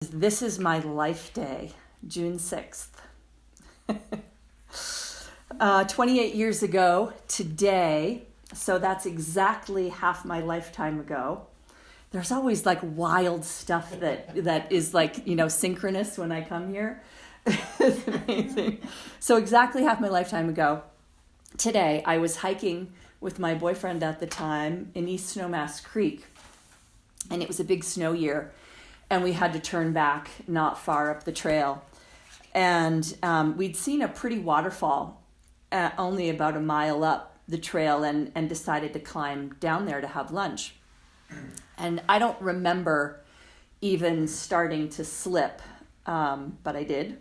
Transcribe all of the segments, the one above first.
This is my life day, June 6th. 28 years ago today, so that's exactly half my lifetime ago. There's always like wild stuff that is like, synchronous when I come here. It's amazing. So exactly half my lifetime ago, today I was hiking with my boyfriend at the time in East Snowmass Creek, and it was a big snow year. And we had to turn back not far up the trail. And we'd seen a pretty waterfall only about a mile up the trail and decided to climb down there to have lunch. And I don't remember even starting to slip, but I did.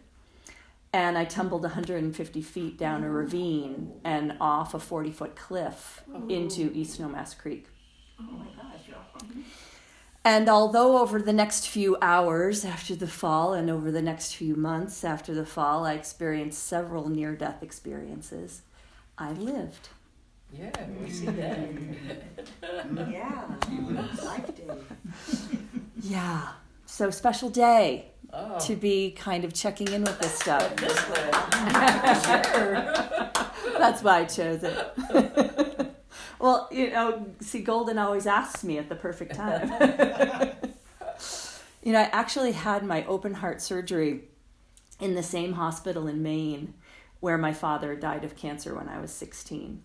And I tumbled 150 feet down a ravine and off a 40-foot cliff into East Snowmass Creek. Oh my gosh. And although over the next few hours after the fall and over the next few months after the fall, I experienced several near-death experiences, I lived. Yeah, we see that. Yeah, life day. Yeah, so special day Oh. to be kind of checking in with this stuff. This way. Sure. That's why I chose it. Well, see, Golden always asks me at the perfect time. I actually had my open heart surgery in the same hospital in Maine where my father died of cancer when I was 16.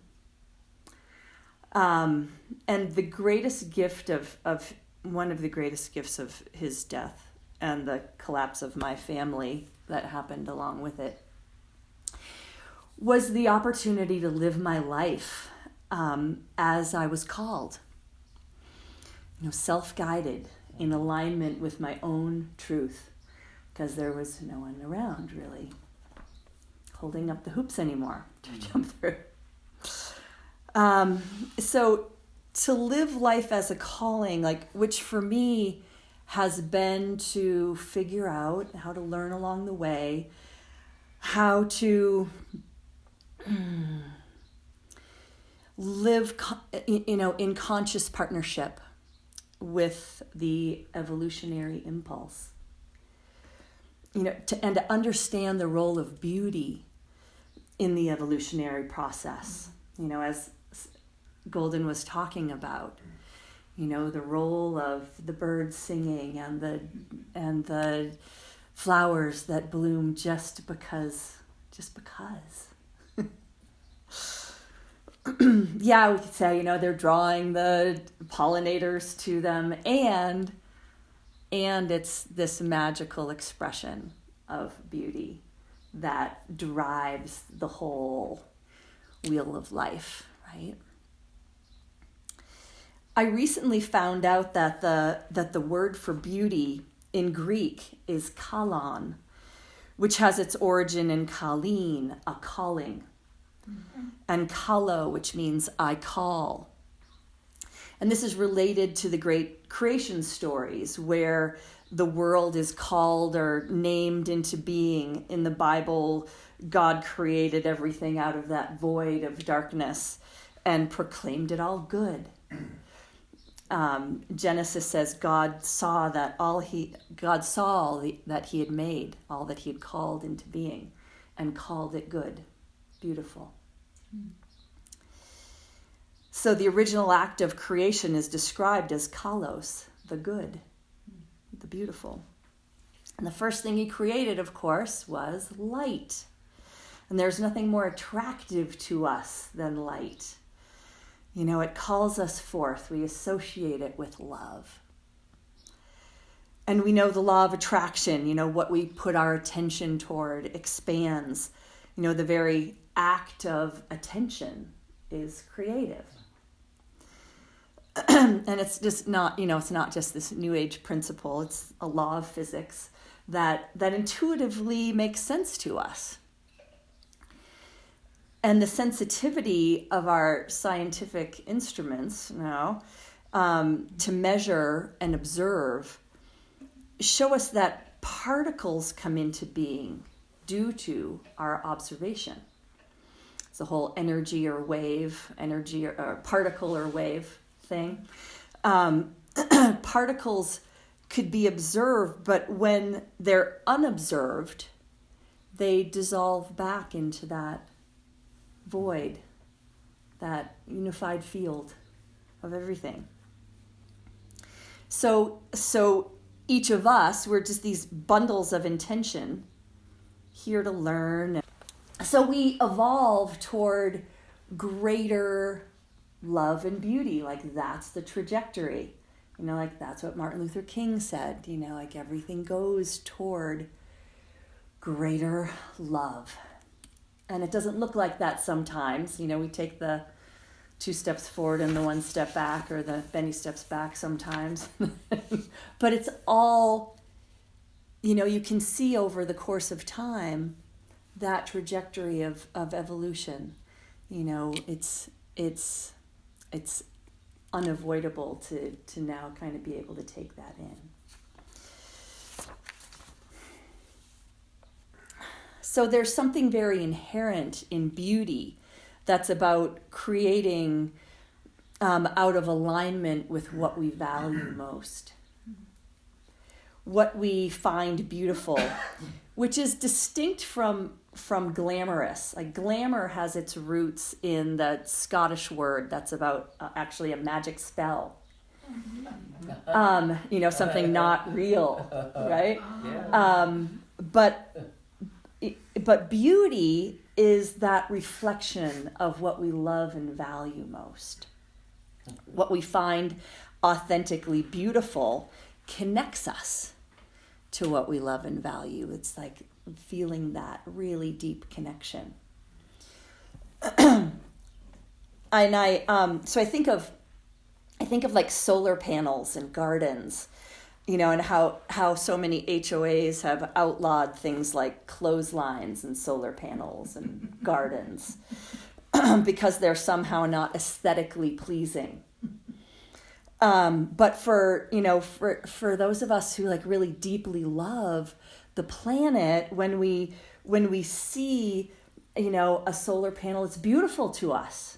And the greatest gift one of the greatest gifts of his death and the collapse of my family that happened along with it was the opportunity to live my life as I was called, self-guided, in alignment with my own truth, because there was no one around really holding up the hoops anymore to jump through. So to live life as a calling, which for me has been to figure out how to learn along the way, how to live, in conscious partnership with the evolutionary impulse. And to understand the role of beauty in the evolutionary process. As Golden was talking about, the role of the birds singing and the flowers that bloom just because. Yeah, we could say, they're drawing the pollinators to them, and it's this magical expression of beauty that drives the whole wheel of life, right? I recently found out that the word for beauty in Greek is kalon, which has its origin in kalin, a calling. And kalo, which means I call. And this is related to the great creation stories where the world is called or named into being. In the Bible, God created everything out of that void of darkness and proclaimed it all good. Genesis says God saw that all that he had made, all that he had called into being, and called it good. Beautiful. So the original act of creation is described as kalos, the good, the beautiful. And the first thing he created, of course, was light. And there's nothing more attractive to us than light. It calls us forth. We associate it with love. And we know the law of attraction, what we put our attention toward expands. The very act of attention is creative. And it's just not, it's not just this new age principle. It's a law of physics that intuitively makes sense to us. And the sensitivity of our scientific instruments now to measure and observe show us that particles come into being due to our observation. It's the whole energy or particle or wave thing. Particles could be observed, but when they're unobserved, they dissolve back into that void, that unified field of everything. So each of us, we're just these bundles of intention here to learn. So we evolve toward greater love and beauty. Like, that's the trajectory. Like, that's what Martin Luther King said. Like, everything goes toward greater love. And it doesn't look like that sometimes. We take the 2 steps forward and the 1 step back, or the many steps back sometimes. But it's all, you can see over the course of time that trajectory of evolution. It's unavoidable to now kind of be able to take that in. So there's something very inherent in beauty that's about creating out of alignment with what we value most. What we find beautiful, which is distinct from glamorous. Like, glamour has its roots in the Scottish word that's about actually a magic spell. Something not real, right? Yeah. But beauty is that reflection of what we love and value most. What we find authentically beautiful connects us to what we love and value. It's like feeling that really deep connection. So I think of like solar panels and gardens, and how so many HOAs have outlawed things like clotheslines and solar panels and gardens because they're somehow not aesthetically pleasing. But for those of us who like really deeply love the planet, when we see, a solar panel, it's beautiful to us.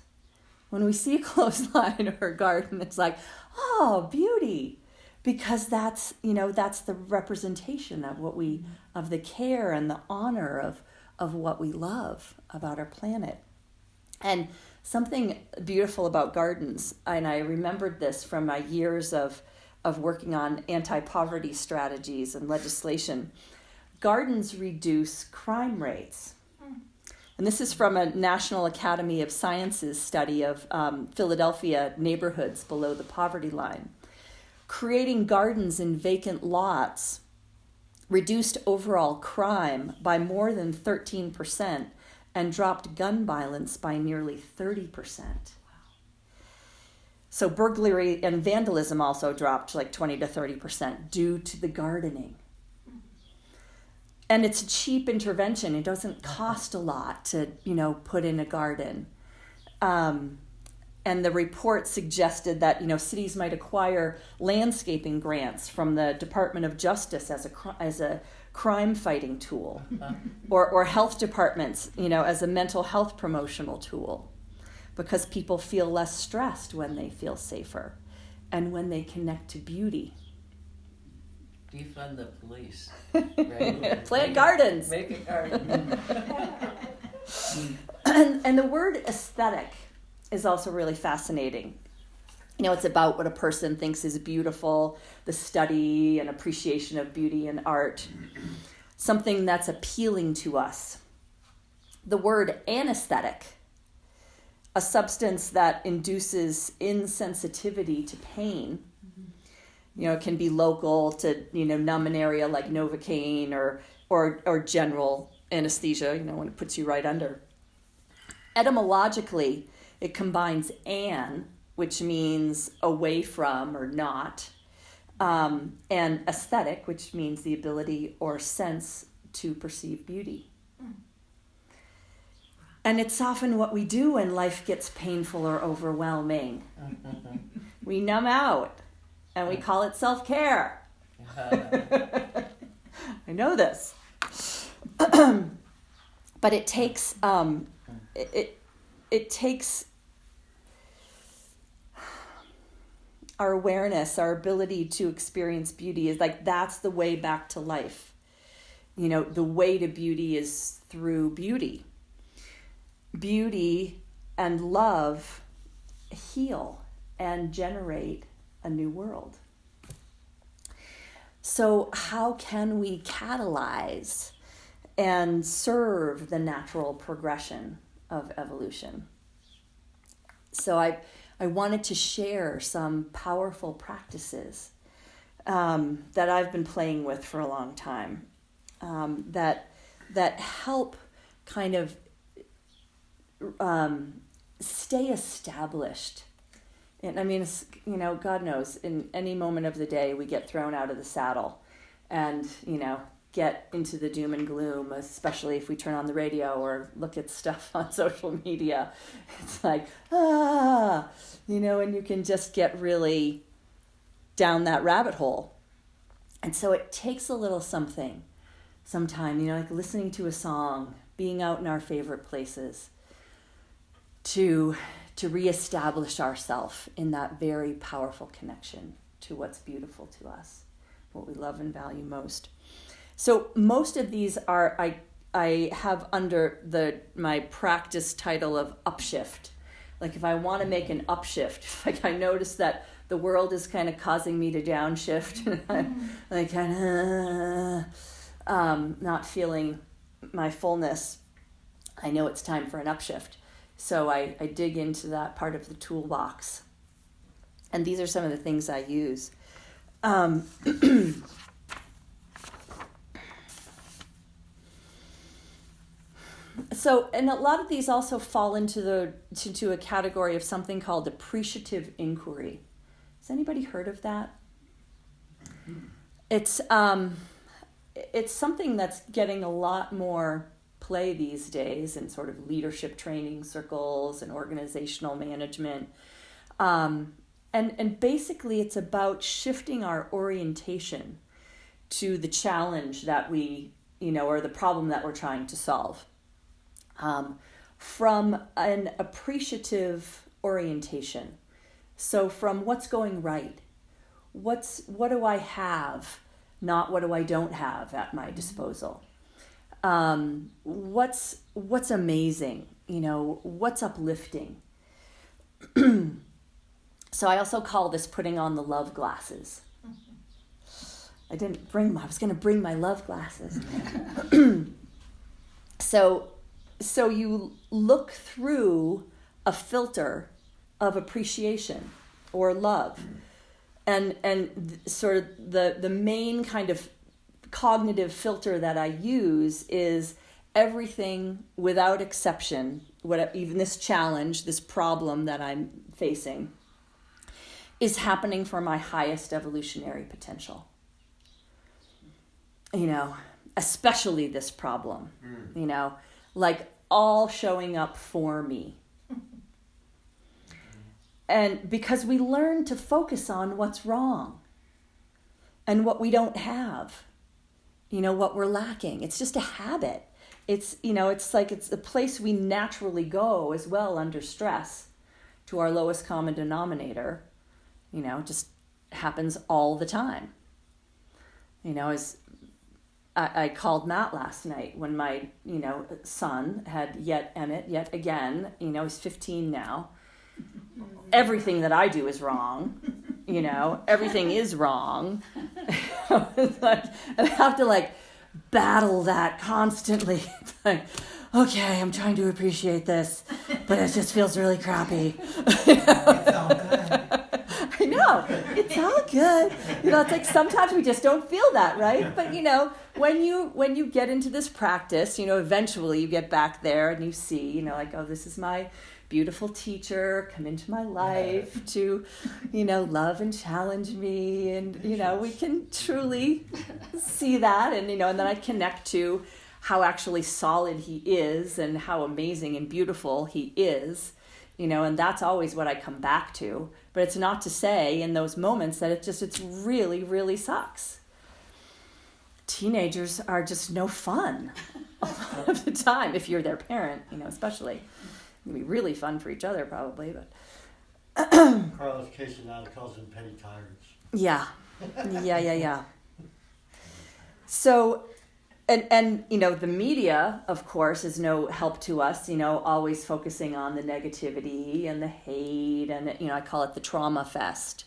When we see a clothesline or a garden, it's like, oh, beauty. Because that's the representation of of the care and the honor of what we love about our planet. And something beautiful about gardens, and I remembered this from my years of working on anti-poverty strategies and legislation. Gardens reduce crime rates. And this is from a National Academy of Sciences study of Philadelphia neighborhoods below the poverty line. Creating gardens in vacant lots reduced overall crime by more than 13% and dropped gun violence by nearly 30%. So burglary and vandalism also dropped like 20 to 30% due to the gardening. And it's a cheap intervention. It doesn't cost a lot to, put in a garden. And the report suggested that, cities might acquire landscaping grants from the Department of Justice as a crime-fighting tool, or health departments, as a mental health promotional tool, because people feel less stressed when they feel safer and when they connect to beauty. Defund the police. Right? Plant gardens. Make a garden. And the word aesthetic is also really fascinating. It's about what a person thinks is beautiful, the study and appreciation of beauty and art, something that's appealing to us. The word anesthetic, a substance that induces insensitivity to pain. It can be local to, numb an area like Novocaine or general anesthesia, when it puts you right under. Etymologically, it combines an, which means away from or not, and aesthetic, which means the ability or sense to perceive beauty. And it's often what we do when life gets painful or overwhelming. We numb out, and we call it self-care. I know this. But it takes it takes our awareness, our ability to experience beauty is like, that's the way back to life. You know, the way to beauty is through beauty. Beauty and love heal and generate a new world. So how can we catalyze and serve the natural progression of evolution? So I wanted to share some powerful practices that I've been playing with for a long time, that help kind of stay established. And I mean, you know, God knows, in any moment of the day we get thrown out of the saddle and, you know, get into the doom and gloom, especially if we turn on the radio or look at stuff on social media. It's like, you know, and you can just get really down that rabbit hole. And so it takes a little something, sometime, you know, like listening to a song, being out in our favorite places, to reestablish ourselves in that very powerful connection to what's beautiful to us, what we love and value most. So most of these are, I have under my practice title of upshift. Like if I want to make an upshift, like I notice that the world is kind of causing me to downshift, and I'm like kind of not feeling my fullness, I know it's time for an upshift. So I dig into that part of the toolbox. And these are some of the things I use. So, and a lot of these also fall into a category of something called appreciative inquiry. Has anybody heard of that? It's something that's getting a lot more play these days in sort of leadership training circles and organizational management. And basically it's about shifting our orientation to the challenge that we, you know, or the problem that we're trying to solve. From an appreciative orientation. So from what's going right, what do I have, not what do I don't have at my disposal. What's amazing, you know, what's uplifting. So I also call this putting on the love glasses. I was going to bring my love glasses. So you look through a filter of appreciation or love. And sort of the main kind of cognitive filter that I use is everything without exception, even this challenge, this problem that I'm facing, is happening for my highest evolutionary potential. You know, especially this problem, you know, like all showing up for me. And because we learn to focus on what's wrong and what we don't have, you know, what we're lacking. It's just a habit. It's, you know, it's like it's the place we naturally go as well under stress, to our lowest common denominator. You know, just happens all the time. You know, as I called Matt last night when my, you know, son had yet again, you know, he's 15 now. Everything that I do is wrong, you know, everything is wrong. It's like, and I have to like battle that constantly. It's like, okay, I'm trying to appreciate this, but it just feels really crappy. It's all good. I know, it's all good. You know, it's like sometimes we just don't feel that, right? But you know, when you get into this practice, you know, eventually you get back there and you see, you know, like, oh, this is my beautiful teacher come into my life to, you know, love and challenge me. And, you know, we can truly see that. And, you know, and then I connect to how actually solid he is and how amazing and beautiful he is, you know, and that's always what I come back to. But it's not to say in those moments that it's really, really sucks. Teenagers are just no fun a lot of the time, if you're their parent, you know, especially. It'd be really fun for each other probably, but Carlos Castaneda calls them petty tyrants. Yeah. Yeah. So, and the media, of course, is no help to us, always focusing on the negativity and the hate, and, I call it the trauma fest.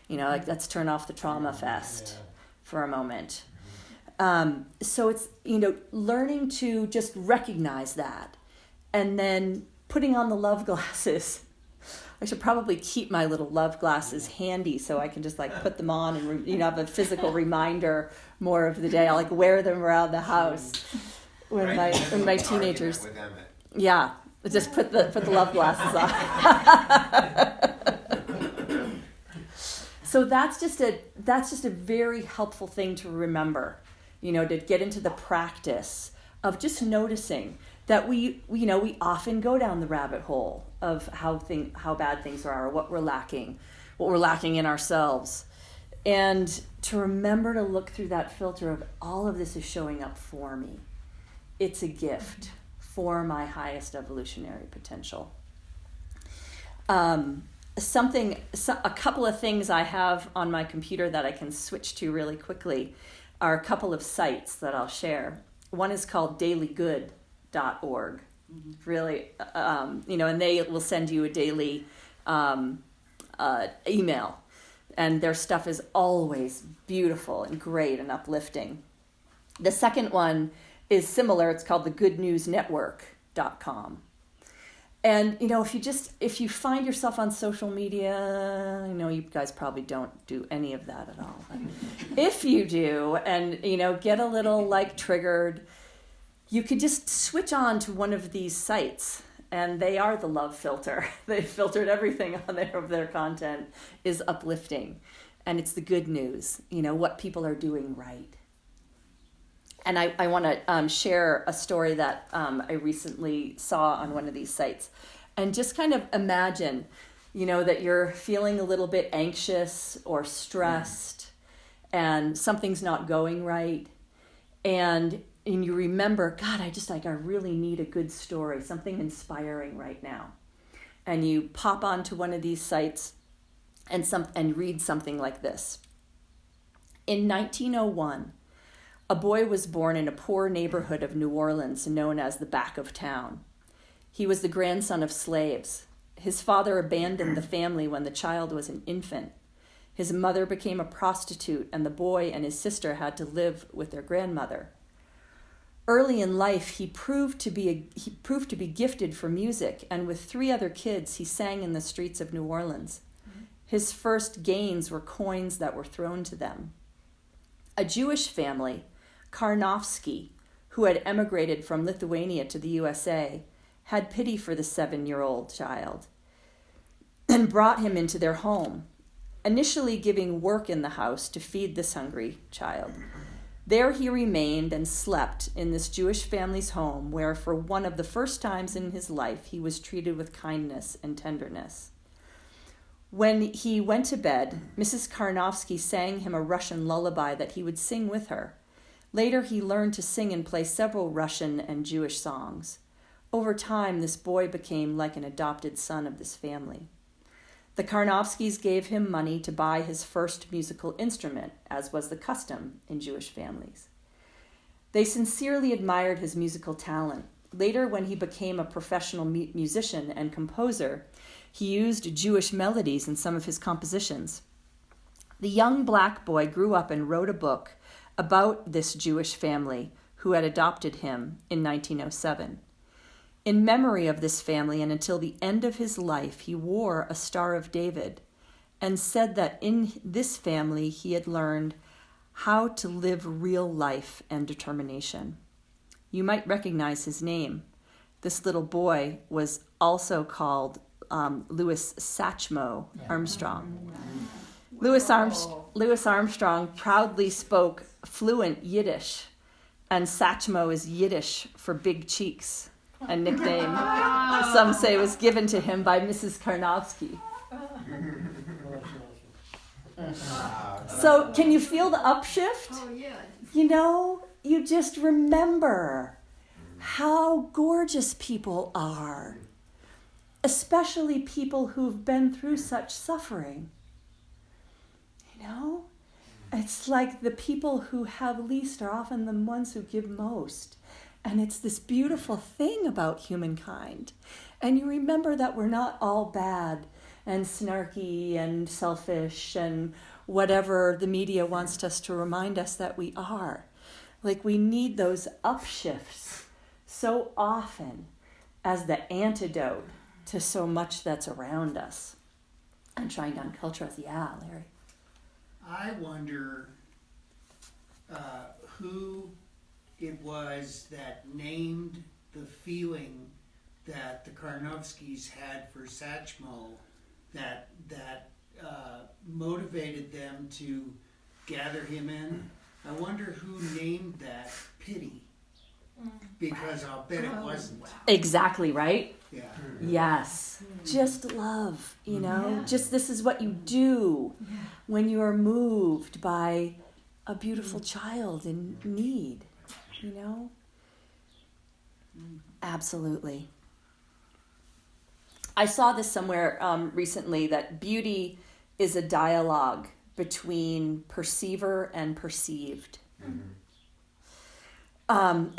Let's turn off the trauma fest for a moment. So it's, learning to just recognize that, and then putting on the love glasses. I should probably keep my little love glasses handy so I can just put them on and have a physical reminder more of the day. I'll wear them around the house when my teenagers. Yeah, just put the love glasses on. So that's just a very helpful thing to remember, to get into the practice of just noticing that we often go down the rabbit hole of how bad things are, or what we're lacking in ourselves. And to remember to look through that filter of all of this is showing up for me. It's a gift for my highest evolutionary potential. A couple of things I have on my computer that I can switch to really quickly are a couple of sites that I'll share. One is called dailygood.org. Really, and they will send you a daily email. And their stuff is always beautiful and great and uplifting. The second one is similar. It's called thegoodnewsnetwork.com. And, if you find yourself on social media, you guys probably don't do any of that at all. But if you do, and, get a little triggered, you could just switch on to one of these sites, and they are the love filter. They filtered everything on there of their content is uplifting, and it's the good news, what people are doing right. And I want to share a story that I recently saw on one of these sites, and just kind of imagine, that you're feeling a little bit anxious or stressed, and something's not going right, and you remember, God, I really need a good story, something inspiring right now. And you pop onto one of these sites and read something like this. In 1901, a boy was born in a poor neighborhood of New Orleans known as the Back of Town. He was the grandson of slaves. His father abandoned the family when the child was an infant. His mother became a prostitute, and the boy and his sister had to live with their grandmother. Early in life, he proved to be gifted for music, and with 3 other kids, he sang in the streets of New Orleans. His first gains were coins that were thrown to them. A Jewish family, Karnofsky, who had emigrated from Lithuania to the USA, had pity for the 7-year-old child and brought him into their home, initially giving work in the house to feed this hungry child. There he remained and slept in this Jewish family's home, where for one of the first times in his life he was treated with kindness and tenderness. When he went to bed, Mrs. Karnofsky sang him a Russian lullaby that he would sing with her. Later he learned to sing and play several Russian and Jewish songs. Over time, this boy became like an adopted son of this family. The Karnofskys gave him money to buy his first musical instrument, as was the custom in Jewish families. They sincerely admired his musical talent. Later, when he became a professional musician and composer, he used Jewish melodies in some of his compositions. The young black boy grew up and wrote a book about this Jewish family who had adopted him in 1907. In memory of this family and until the end of his life, he wore a Star of David and said that in this family he had learned how to live real life and determination. You might recognize his name. This little boy was also called Louis Satchmo Armstrong. Louis Armstrong proudly spoke fluent Yiddish, and Satchmo is Yiddish for big cheeks. A nickname some say was given to him by Mrs. Karnofsky. So can you feel the upshift? Oh, yeah. You just remember how gorgeous people are. especially people who've been through such suffering. You know? It's like the people who have least are often the ones who give most. And it's this beautiful thing about humankind. And you remember that we're not all bad and snarky and selfish and whatever the media wants us to remind us that we are. Like, we need those upshifts so often as the antidote to so much that's around us. And trying to unculture us. Yeah, Larry. I wonder who it was that named the feeling that the Karnofskys had for Satchmo that motivated them to gather him in. I wonder who named that pity. Because I'll bet it wasn't. Exactly, right? Yeah. Yes. Just love, you know? Yeah. Just this is what you do when you are moved by a beautiful child in need, you know? Absolutely. I saw this somewhere recently that beauty is a dialogue between perceiver and perceived. As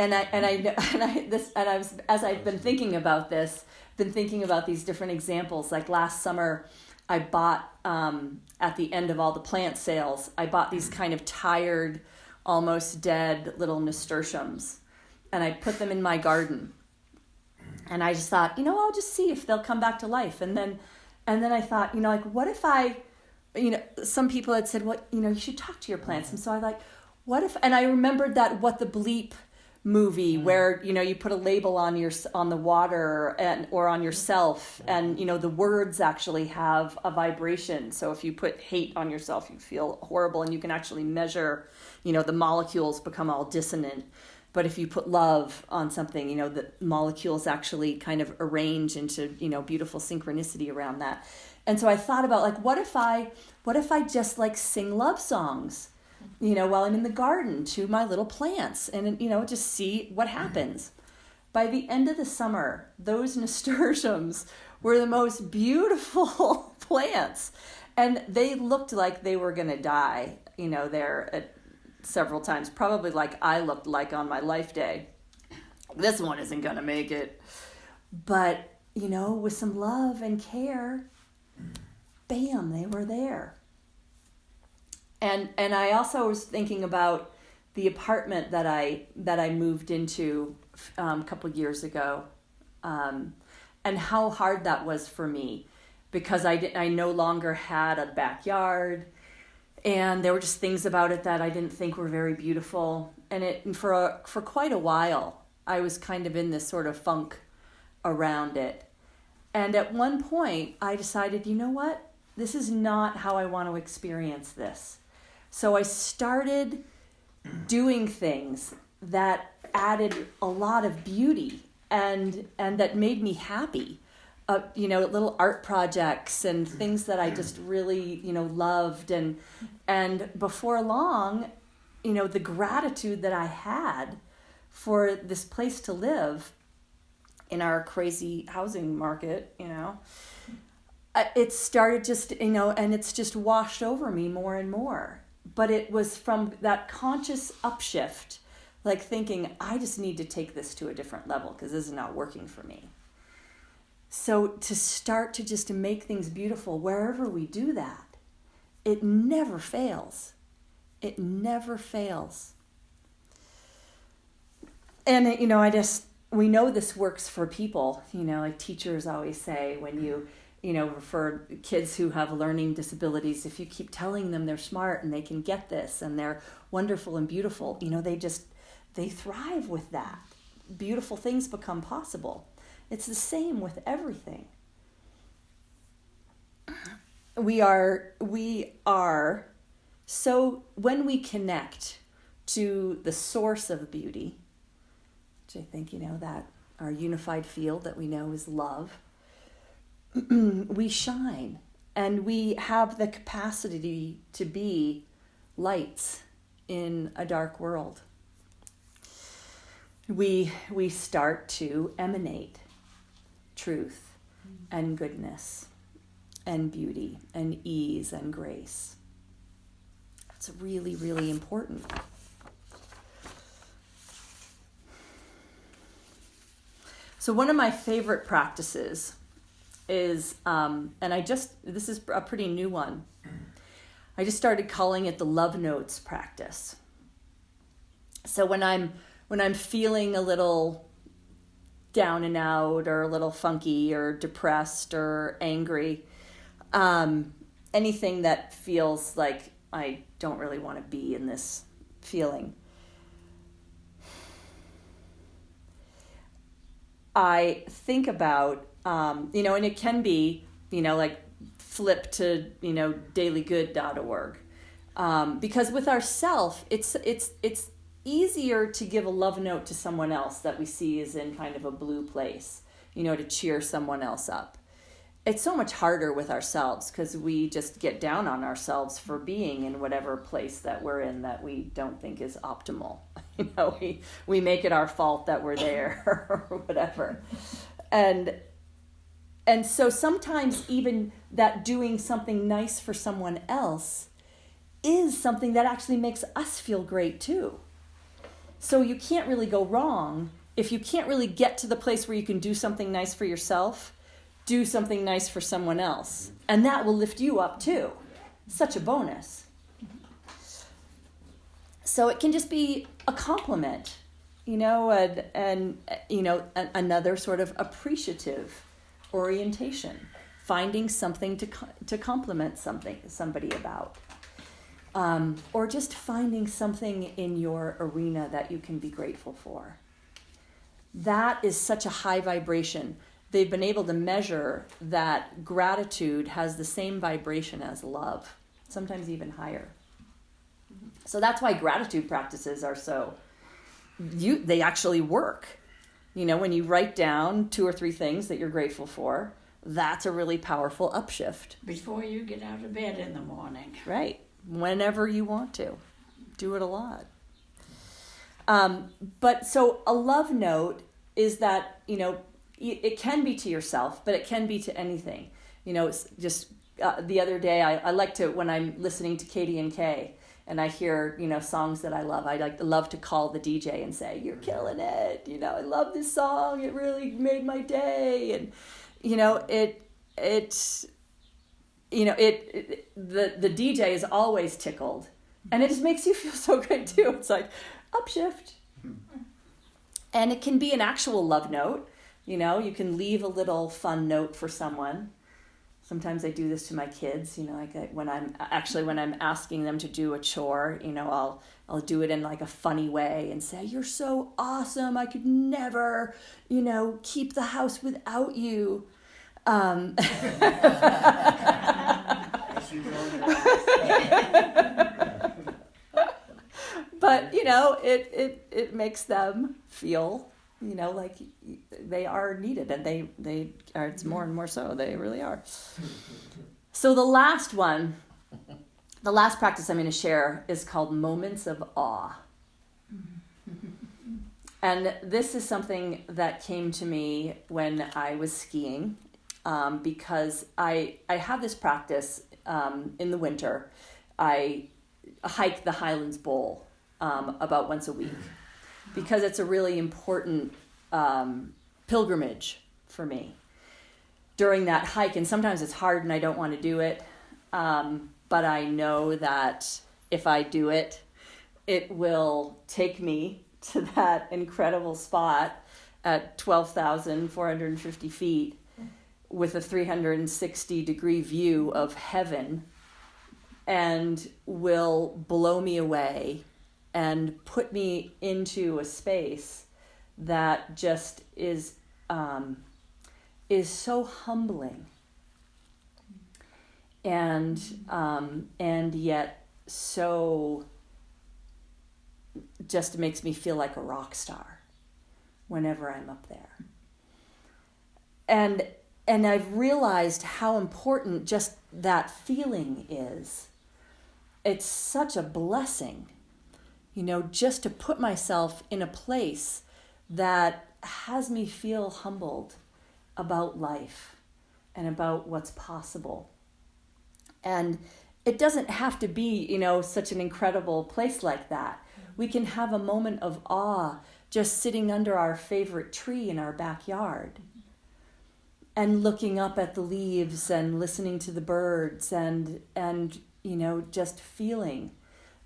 I've been thinking about this, been thinking about these different examples. Like last summer, I bought at the end of all the plant sales, I bought these kind of tired, almost dead little nasturtiums, and I put them in my garden. And I just thought, I'll just see if they'll come back to life. And then I thought, like, what if I, some people had said, well, you should talk to your plants. And so I like, what if, and I remembered that What the Bleep movie where, you put a label on the water or on yourself, and, the words actually have a vibration. So if you put hate on yourself, you feel horrible, and you can actually measure, the molecules become all dissonant. But if you put love on something, the molecules actually kind of arrange into, beautiful synchronicity around that. And so I thought about, like, what if I just like sing love songs, while I'm in the garden to my little plants, and, just see what happens. By the end of the summer, those nasturtiums were the most beautiful plants, and they looked like they were going to die, there several times, probably like I looked like on my life day. This one isn't going to make it. But, with some love and care, bam, they were there. And I also was thinking about the apartment that I moved into a couple years ago, and how hard that was for me, because I no longer had a backyard, and there were just things about it that I didn't think were very beautiful. And for quite a while, I was kind of in this sort of funk around it. And at one point, I decided, you know what? This is not how I want to experience this. So I started doing things that added a lot of beauty and that made me happy. Little art projects and things that I just really, loved. And before long, the gratitude that I had for this place to live in our crazy housing market, it started just, and it's just washed over me more and more. But it was from that conscious upshift, like thinking, I just need to take this to a different level because this is not working for me. So to start to just make things beautiful, wherever we do that, it never fails. It never fails. And, we know this works for people, like teachers always say, when you refer kids who have learning disabilities, if you keep telling them they're smart and they can get this and they're wonderful and beautiful, they thrive with that. Beautiful things become possible. It's the same with everything. We are, so when we connect to the source of beauty, which I think, that our unified field that we know is love, we shine, and we have the capacity to be lights in a dark world. We start to emanate truth. and goodness and beauty and ease and grace. It's really, really important. So one of my favorite practices is, this is a pretty new one. I just started calling it the love notes practice. So when I'm feeling a little down and out or a little funky or depressed or angry, anything that feels like I don't really want to be in this feeling, I think about, and it can be, like flip to, dailygood.org. Because with ourself, it's easier to give a love note to someone else that we see is in kind of a blue place, to cheer someone else up. It's so much harder with ourselves because we just get down on ourselves for being in whatever place that we're in that we don't think is optimal. We make it our fault that we're there or whatever. And so sometimes even that doing something nice for someone else is something that actually makes us feel great too. So you can't really go wrong if you can't really get to the place where you can do something nice for yourself. Do something nice for someone else, and that will lift you up too. Such a bonus. So it can just be a compliment, and another sort of appreciative orientation, finding something to compliment somebody about, or just finding something in your arena that you can be grateful for. That is such a high vibration. They've been able to measure that gratitude has the same vibration as love, sometimes even higher. So that's why gratitude practices are they actually work. When you write down 2 or 3 things that you're grateful for, that's a really powerful upshift. Before you get out of bed in the morning. Right. Whenever you want to. Do it a lot. But so a love note is that, it can be to yourself, but it can be to anything. It's just the other day, I like to, when I'm listening to Katie and Kay, and I hear, songs that I love, I love to call the DJ and say, "You're killing it. I love this song. It really made my day." And, the DJ is always tickled, and it just makes you feel so great too. It's like upshift. And it can be an actual love note. You can leave a little fun note for someone. Sometimes I do this to my kids, when I'm asking them to do a chore, I'll do it in like a funny way and say, "You're so awesome. I could never, keep the house without you." As you roll your eyes. But, it makes them feel, like they are needed, and they are, it's more and more so, they really are. So the last practice I'm going to share is called moments of awe. And this is something that came to me when I was skiing, because I have this practice in the winter. I hike the Highlands Bowl about once a week, because it's a really important pilgrimage for me during that hike. And sometimes it's hard and I don't want to do it, but I know that if I do it, it will take me to that incredible spot at 12,450 feet with a 360-degree view of heaven, and will blow me away and put me into a space that just is so humbling, and yet so just makes me feel like a rock star whenever I'm up there. And I've realized how important just that feeling is. It's such a blessing, just to put myself in a place that has me feel humbled about life, and about what's possible. And it doesn't have to be, you know, such an incredible place like that. We can have a moment of awe just sitting under our favorite tree in our backyard and looking up at the leaves and listening to the birds and you know, just feeling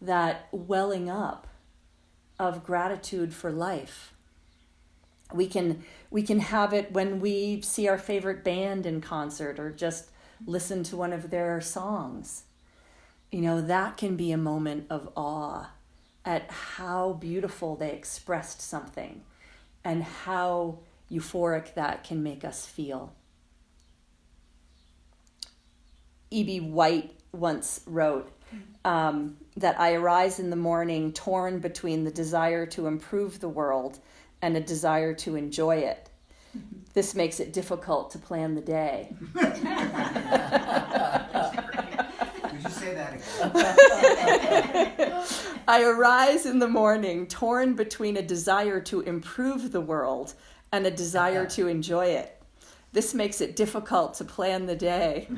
that welling up of gratitude for life. We can have it when we see our favorite band in concert or just listen to one of their songs. You know, that can be a moment of awe at how beautiful they expressed something and how euphoric that can make us feel. E.B. White once wrote that I arise in the morning torn between the desire to improve the world and a desire to enjoy it. This makes it difficult to plan the day. Would you say that again? I arise in the morning torn between a desire to improve the world and a desire to enjoy it. This makes it difficult to plan the day.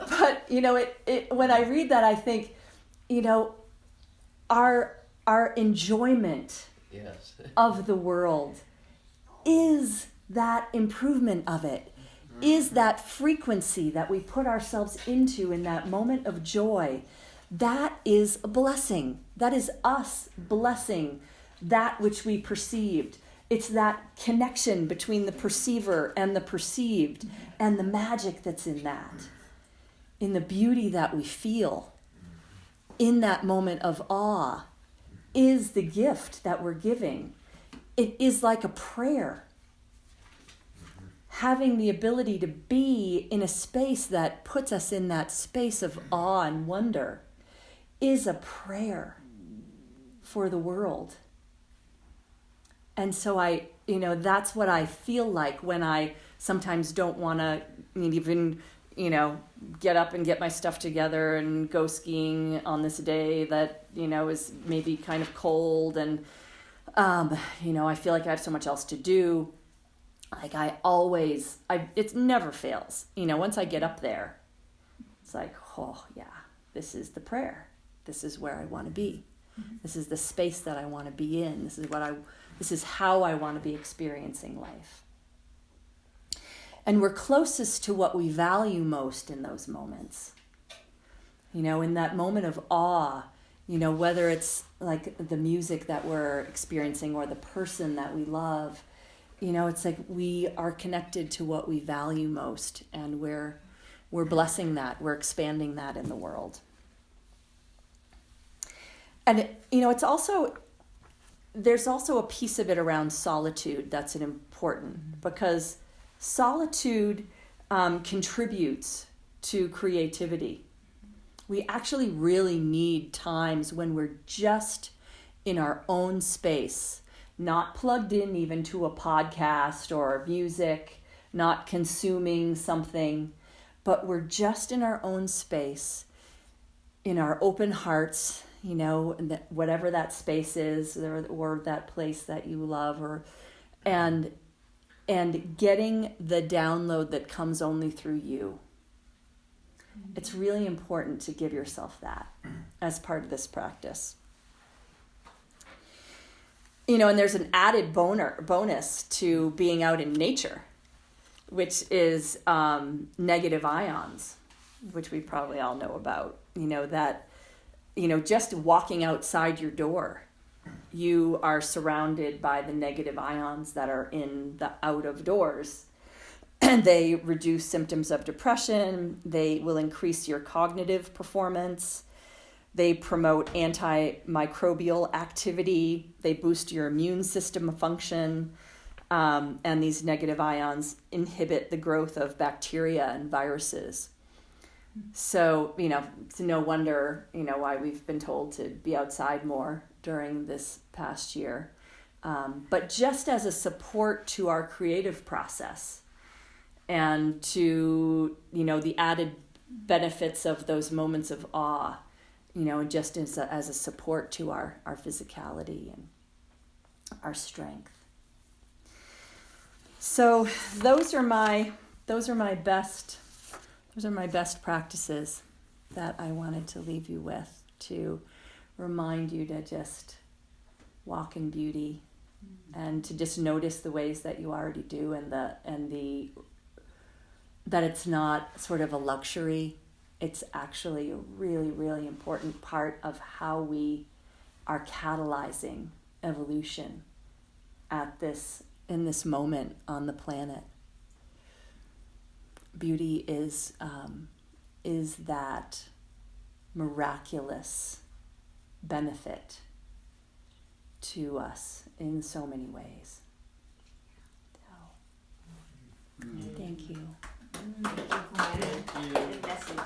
But, you know, it when I read that, I think, you know, our enjoyment Yes. of the world is that improvement of it, is that frequency that we put ourselves into in that moment of joy. That is a blessing. That is us blessing that which we perceived. It's that connection between the perceiver and the perceived and the magic that's in that, in the beauty that we feel, in that moment of awe, is the gift that we're giving. It is like a prayer. Having the ability to be in a space that puts us in that space of awe and wonder is a prayer for the world. And so that's what I feel like when I sometimes don't want to even, you know, get up and get my stuff together and go skiing on this day that, you know, is maybe kind of cold and, you know, I feel like I have so much else to do. Like it never fails. You know, once I get up there, it's like, oh yeah, this is the prayer. This is where I want to be. This is the space that I want to be in. This is how I want to be experiencing life. And we're closest to what we value most in those moments. You know, in that moment of awe, you know, whether it's like the music that we're experiencing or the person that we love, you know, it's like we are connected to what we value most, and we're blessing that, we're expanding that in the world. And, you know, there's also a piece of it around solitude that's an important, because solitude contributes to creativity. We actually really need times when we're just in our own space, not plugged in even to a podcast or music, not consuming something, but we're just in our own space, in our open hearts, you know, whatever that space is, or that place that you love, and getting the download that comes only through you. It's really important to give yourself that as part of this practice. You know, and there's an added bonus to being out in nature, which is negative ions, which we probably all know about. You know, that, you know, just walking outside your door, you are surrounded by the negative ions that are in the out of doors. And they reduce symptoms of depression. They will increase your cognitive performance. They promote antimicrobial activity. They boost your immune system function. And these negative ions inhibit the growth of bacteria and viruses. So, you know, it's no wonder, you know, why we've been told to be outside more during this past year. But just as a support to our creative process and to, you know, the added benefits of those moments of awe, you know, just as a support to our physicality and our strength. So those are my best practices that I wanted to leave you with, to remind you to just walk in beauty and to just notice the ways that you already do, and that it's not sort of a luxury. It's actually a really, really important part of how we are catalyzing evolution in this moment on the planet. Beauty is that miraculous benefit to us in so many ways. So, thank you. Thank you, Gwen. Good message.